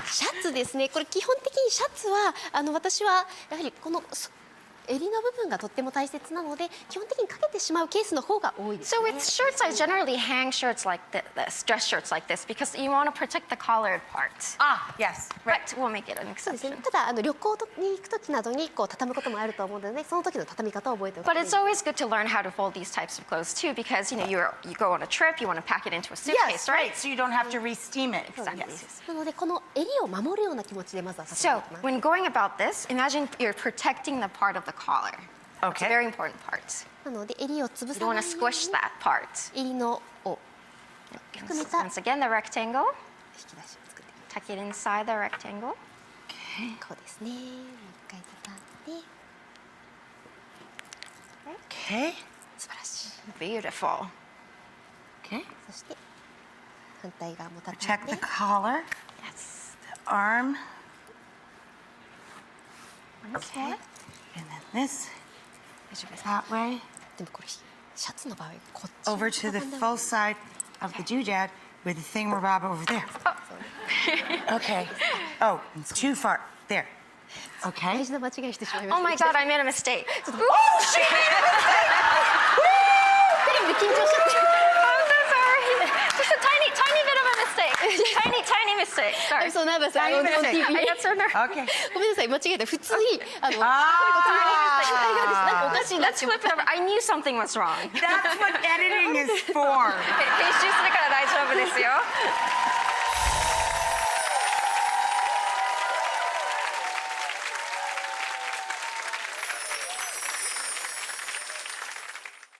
シャツですね。これ基本的にシャツは私はやはりこの襟の部分がとっても大切なので、基本的にかけてしまうケースの方が多いですね。 So with shirts, I generally hang shirts like this, dress shirts like this, because you want to protect the collared part. Ah, yes. But we'll make it an そうですね。 exception. ただ旅行に行く時などにこう畳むこともあると思うので、その時の畳み方を覚えておくと But it's always good to learn how to fold these types of clothes too, because you go on a trip, you want to pack it into a suitcase, Yes, right. So you don't have to re-steam it. Exactly. Yes. なのでこの襟を守るような気持ちでまずは畳 So んでいきます。 when going about this, imagine you're protecting the part of the collar. It's a Okay. very important part. なので襟を潰 You さ don't な want い to ように squish that part. 襟のを Once again, the rectangle. 引き出しを作っていき Tuck it inside the rectangle. ます。こうですね。もう一回畳んで、 Okay. 素晴らしい。 Beautiful. Okay. そして反対側も畳 Check んで the collar, Yes. the arm, Once okay, more. and then this 大丈夫ですか？ that way でもこれシャツの場合こっち over to the full side of the doodad with the thingamabob over there. Okay. Oh, it's too far. There. 大 Okay. 事な間違いしてしまいま Oh した。 my God, I made a mistake. テレビで緊張しちゃって。 I'm so sorry. Just a tiny, tiny bit of a mistake. Tiny mistake. Sorry. I'm so nervous. Tiny mistake. I got so nervous. Okay. ごめんなさい、間違えた。普通に反対側です。なんかおかしいなっ Let's て思っ flip it over. I knew something was wrong. That's what editing is for.